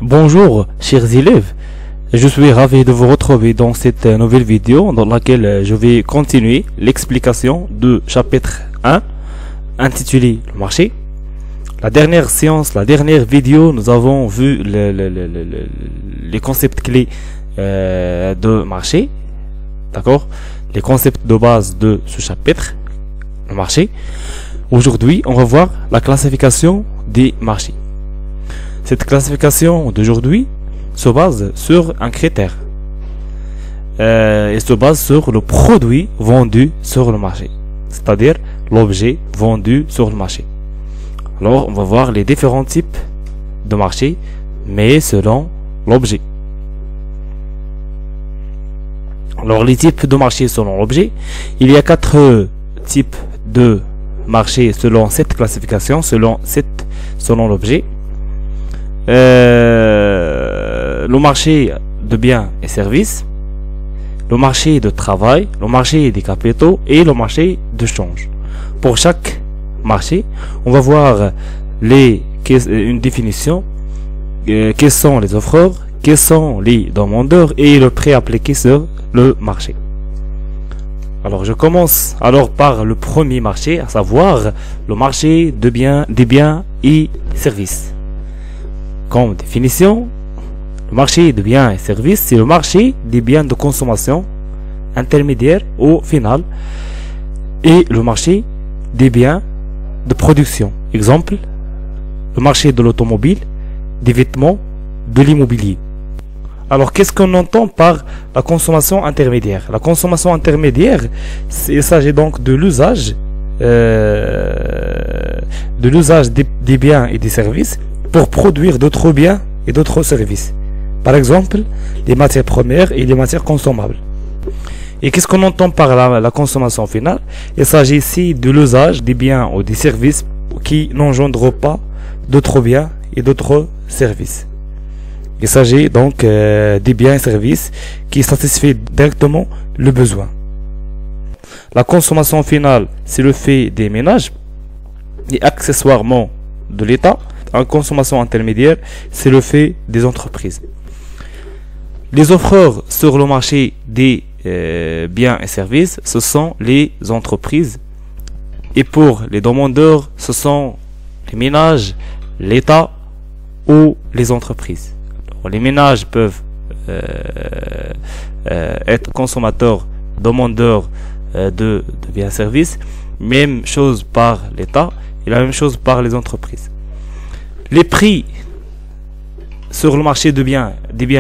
Bonjour chers élèves, je suis ravi de vous retrouver dans cette nouvelle vidéo dans laquelle je vais continuer l'explication du chapitre 1 intitulé le marché. La dernière vidéo, nous avons vu les concepts clés de marché, d'accord, les concepts de base de ce chapitre, le marché. Aujourd'hui, on va voir la classification des marchés. Cette classification d'aujourd'hui se base sur un critère et se base sur le produit vendu sur le marché, c'est-à-dire l'objet vendu sur le marché. Alors, on va voir les différents types de marchés, mais selon l'objet. Alors, les types de marchés selon l'objet, il y a 4 types de marchés selon cette classification, selon l'objet. Le marché de biens et services, le marché de travail, le marché des capitaux et le marché de change. Pour chaque marché, on va voir une définition, quels sont les offreurs, quels sont les demandeurs et le prix appliqué sur le marché. Alors je commence par le premier marché, à savoir le marché des biens et services. Comme définition, le marché de biens et services, c'est le marché des biens de consommation intermédiaire au final et le marché des biens de production. Exemple, le marché de l'automobile, des vêtements, de l'immobilier. Alors, qu'est-ce qu'on entend par la consommation intermédiaire? La consommation intermédiaire, il s'agit donc de l'usage des biens et des services pour produire d'autres biens et d'autres services. Par exemple, les matières premières et les matières consommables. Et qu'est-ce qu'on entend par la consommation finale? Il s'agit ici de l'usage des biens ou des services qui n'engendrent pas d'autres biens et d'autres services. Il s'agit donc des biens et services qui satisfont directement le besoin. La consommation finale, c'est le fait des ménages et accessoirement de l'État. En consommation intermédiaire, c'est le fait des entreprises. Les offreurs sur le marché des biens et services, ce sont les entreprises. Et pour les demandeurs, ce sont les ménages, l'État ou les entreprises. Alors, les ménages peuvent être consommateurs, demandeurs de biens et services. Même chose par l'État et la même chose par les entreprises. Les prix sur le marché des biens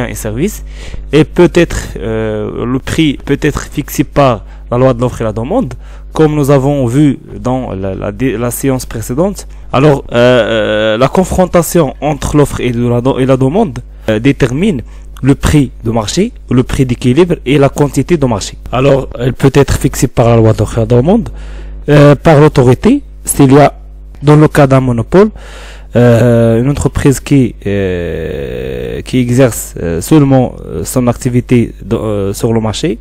et services et le prix peut être fixé par la loi de l'offre et la demande, comme nous avons vu dans la séance précédente. Alors, la confrontation entre l'offre et la demande détermine le prix de marché, le prix d'équilibre et la quantité de marché. Alors, elle peut être fixée par la loi de l'offre et la demande, par l'autorité, s'il y a, dans le cas d'un monopole, une entreprise qui exerce seulement son activité sur le marché,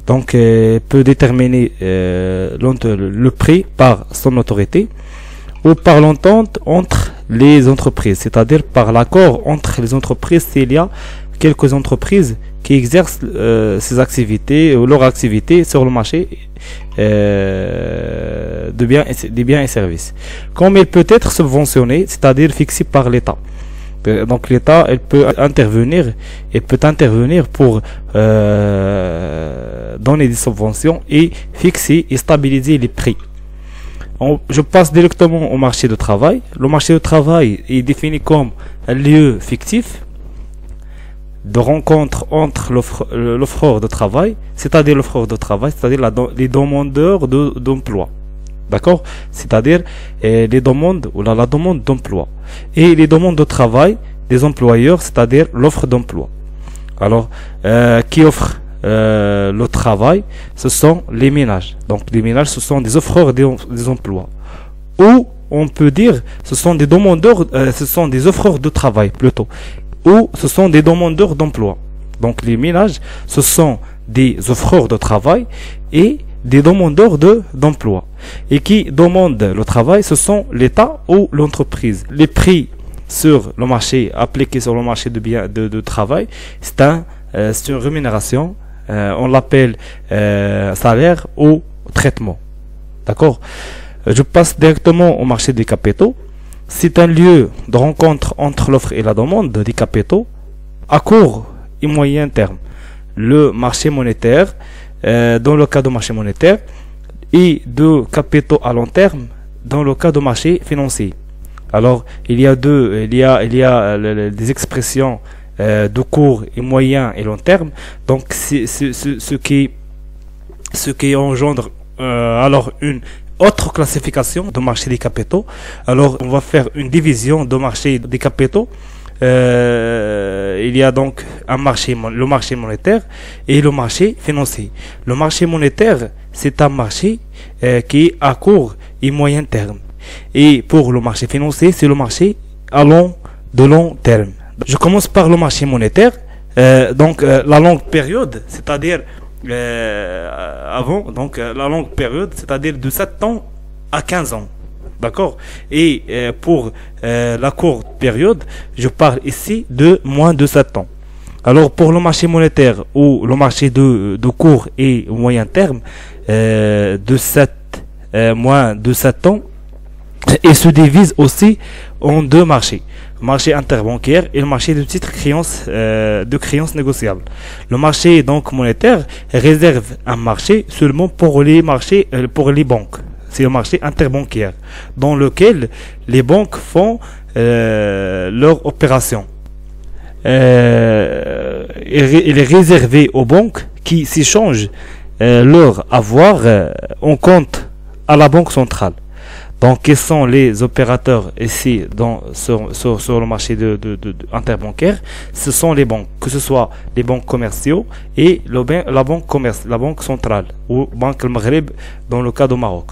donc peut déterminer le prix par son autorité ou par l'entente entre les entreprises, c'est-à-dire par l'accord entre les entreprises s'il y a quelques entreprises qui exercent ces activités ou leur activité sur le marché des biens et services. Comme il peut être subventionné, c'est-à-dire fixé par l'État. Donc l'État, peut intervenir pour donner des subventions et fixer et stabiliser les prix. Je passe directement au marché de travail. Le marché de travail est défini comme un lieu fictif de rencontre entre l'offreur de travail, c'est-à-dire les demandeurs d'emploi. D'accord? C'est-à-dire les demandes ou la demande d'emploi. Et les demandes de travail des employeurs, c'est-à-dire l'offre d'emploi. Alors, qui offre le travail, ce sont les ménages. Donc, les ménages, ce sont des offreurs des emplois. Ou, on peut dire, ce sont des offreurs de travail, plutôt. Ou ce sont des demandeurs d'emploi. Donc les ménages, ce sont des offreurs de travail et des demandeurs d'emploi. Et qui demandent le travail, ce sont l'État ou l'entreprise. Les prix sur le marché, appliqué sur le marché de biens de travail, c'est une rémunération, on l'appelle salaire ou traitement. D'accord? Je passe directement au marché des capitaux. C'est un lieu de rencontre entre l'offre et la demande des capitaux à court et moyen terme. Le marché monétaire, dans le cas du marché monétaire, et de capitaux à long terme dans le cas du marché financier. Alors, il y a des expressions de court et moyen et long terme. Donc, c'est ce qui engendre alors une autre classification de marché des capitaux. Alors, on va faire une division de marché des capitaux. Il y a donc le marché monétaire et le marché financier. Le marché monétaire, c'est un marché qui est à court et moyen terme. Et pour le marché financier, c'est le marché de long terme. Je commence par le marché monétaire. La longue période, c'est-à-dire la longue période, c'est-à-dire de 7 ans à 15 ans. D'accord? Et pour la courte période, je parle ici de moins de 7 ans. Alors pour le marché monétaire ou le marché de court et moyen terme, moins de 7 ans, et se divise aussi en deux marchés. Le marché interbancaire et le marché de titres de créances négociables. Le marché donc monétaire réserve un marché seulement pour les banques. C'est le marché interbancaire dans lequel les banques font leurs opérations. Il est réservé aux banques qui s'échangent leur avoir en compte à la banque centrale. Donc, quels sont les opérateurs ici sur le marché interbancaire? Ce sont les banques, que ce soit les banques commerciaux et la banque centrale, ou Banque El Maghreb dans le cas du Maroc.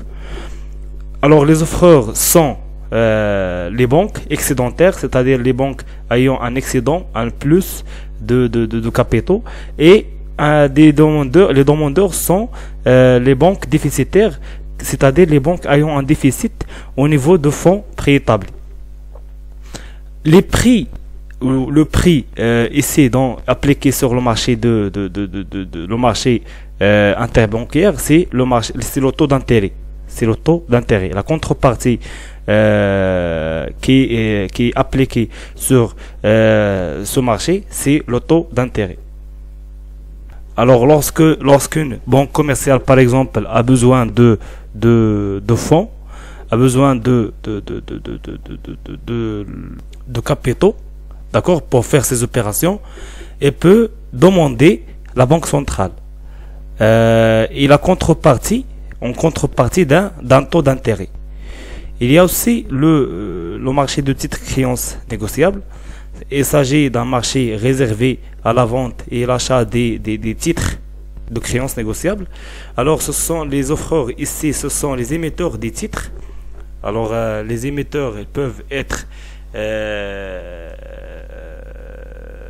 Alors, les offreurs sont les banques excédentaires, c'est-à-dire les banques ayant un excédent, un plus de capitaux, et les demandeurs sont les banques déficitaires, c'est-à-dire les banques ayant un déficit au niveau de fonds préétablis. Le prix ici appliqué sur le marché le marché interbancaire, c'est le taux d'intérêt. C'est le taux d'intérêt. La contrepartie qui est appliquée sur ce marché, c'est le taux d'intérêt. Alors lorsqu'une banque commerciale par exemple a besoin de fonds, a besoin de capitaux, d'accord, pour faire ses opérations, elle peut demander la banque centrale et la contrepartie d'un taux d'intérêt. Il y a aussi le marché de titres créances négociables. Il s'agit d'un marché réservé à la vente et l'achat des titres de créances négociables. Alors, ce sont les offreurs ici, ce sont les émetteurs des titres. Alors, les émetteurs, ils peuvent être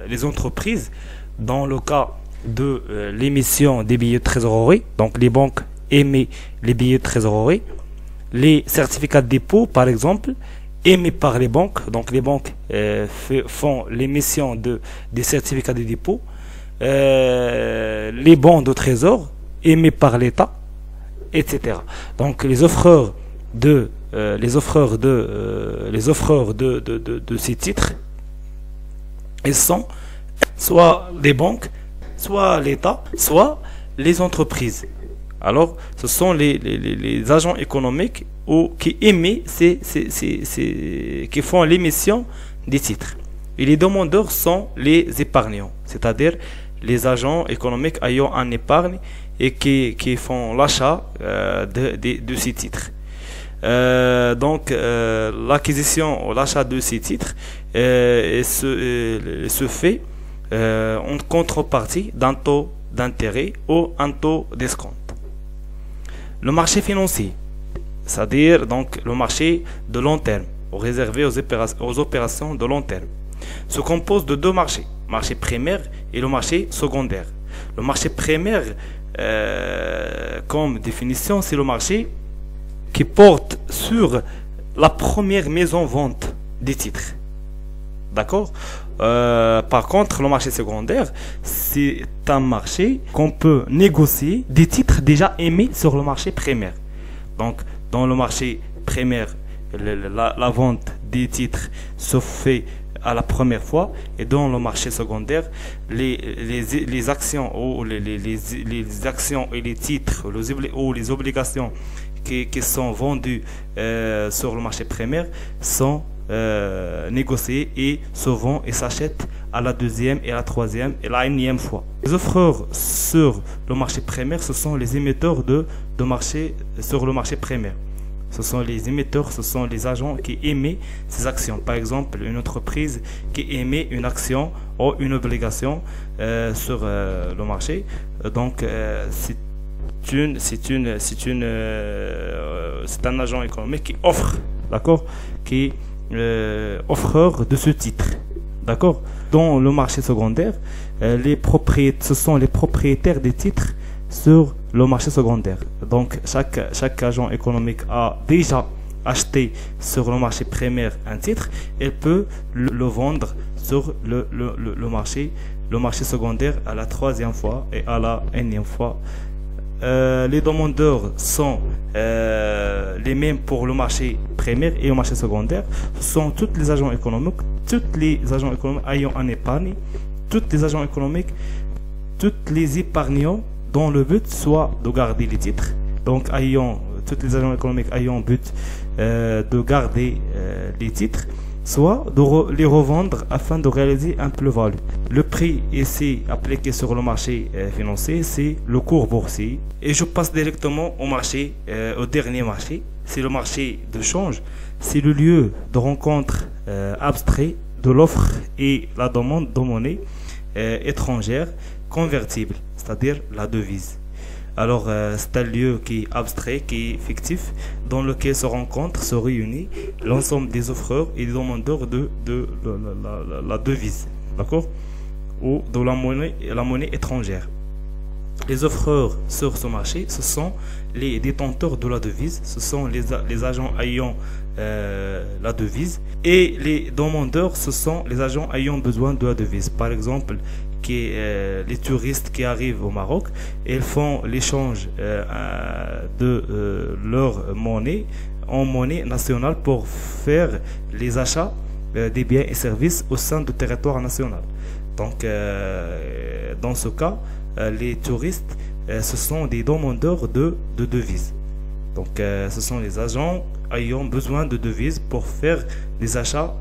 les entreprises dans le cas de l'émission des billets de trésorerie. Donc, les banques émettent les billets de trésorerie. Les certificats de dépôt, par exemple, émis par les banques. Donc les banques font l'émission des certificats de dépôt. Les bons de trésor émis par l'État, etc. Donc les offreurs de ces titres, ils sont soit les banques, soit l'État, soit les entreprises. Alors, ce sont les agents économiques qui émettent qui font l'émission des titres. Et les demandeurs sont les épargnants, c'est-à-dire les agents économiques ayant un épargne et qui font l'achat de ces titres. Donc, l'acquisition ou l'achat de ces titres se fait en contrepartie d'un taux d'intérêt ou un taux d'escompte. Le marché financier, c'est-à-dire donc le marché de long terme, réservé aux opérations de long terme, se compose de deux marchés, le marché primaire et le marché secondaire. Le marché primaire, comme définition, c'est le marché qui porte sur la première maison-vente des titres. D'accord? Par contre, le marché secondaire, c'est un marché qu'on peut négocier des titres déjà émis sur le marché primaire. Donc, dans le marché primaire, la vente des titres se fait à la première fois, et dans le marché secondaire, les actions ou les actions et les titres ou les obligations qui sont vendues sur le marché primaire sont négociés et se vendent et s'achètent à la deuxième et la troisième et la énième fois. Les offreurs sur le marché primaire, ce sont les émetteurs de marché sur le marché primaire. Ce sont les émetteurs, ce sont les agents qui émettent ces actions. Par exemple, une entreprise qui émet une action ou une obligation sur le marché. Donc, c'est un agent économique qui offre, d'accord, qui offreur de ce titre, d'accord. Dans le marché secondaire, ce sont les propriétaires des titres sur le marché secondaire. Donc chaque agent économique a déjà acheté sur le marché primaire un titre, et peut le vendre sur le marché secondaire à la troisième fois et à la énième fois. Les demandeurs sont les mêmes pour le marché primaire et le marché secondaire. Ce sont tous les agents économiques ayant un épargne, tous les agents économiques, tous les épargnants dont le but soit de garder les titres. Donc tous les agents économiques ayant but de garder les titres, soit de les revendre afin de réaliser un plus-value. Le prix ici appliqué sur le marché financier, c'est le cours boursier. Et je passe directement au dernier marché, c'est le marché de change. C'est le lieu de rencontre abstrait de l'offre et la demande de monnaie étrangère convertible, c'est-à-dire la devise. Alors, c'est un lieu qui est abstrait, qui est fictif, dans lequel se réunit l'ensemble des offreurs et des demandeurs de la devise, d'accord, ou de la monnaie étrangère. Les offreurs sur ce marché, ce sont les détenteurs de la devise, ce sont les agents ayant la devise, et les demandeurs, ce sont les agents ayant besoin de la devise. Par exemple, les touristes qui arrivent au Maroc, ils font l'échange de leur monnaie en monnaie nationale pour faire les achats des biens et services au sein du territoire national. Donc, dans ce cas, les touristes, ce sont des demandeurs de devises. Donc, ce sont les agents ayant besoin de devises pour faire des achats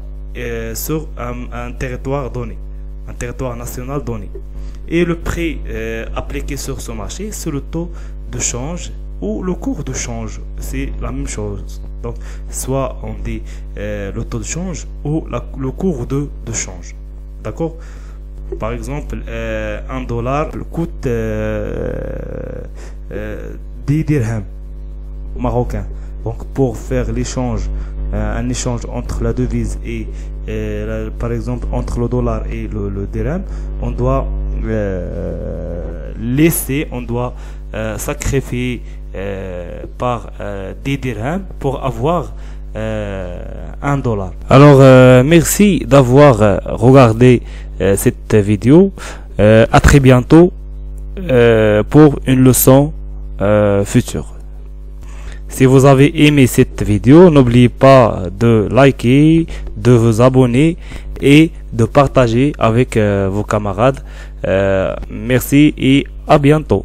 sur un territoire donné, un territoire national donné. Et le prix appliqué sur ce marché, c'est le taux de change ou le cours de change. C'est la même chose. Donc, soit on dit le taux de change ou le cours de change. D'accord? Par exemple, $1 coûte 10 dirhams marocains. Donc, pour faire l'échange, un échange entre la devise et par exemple entre le dollar et le dirham, on doit sacrifier par des dirhams pour avoir $1. Alors, merci d'avoir regardé cette vidéo. À très bientôt pour une leçon future. Si vous avez aimé cette vidéo, n'oubliez pas de liker, de vous abonner et de partager avec vos camarades. Merci et à bientôt.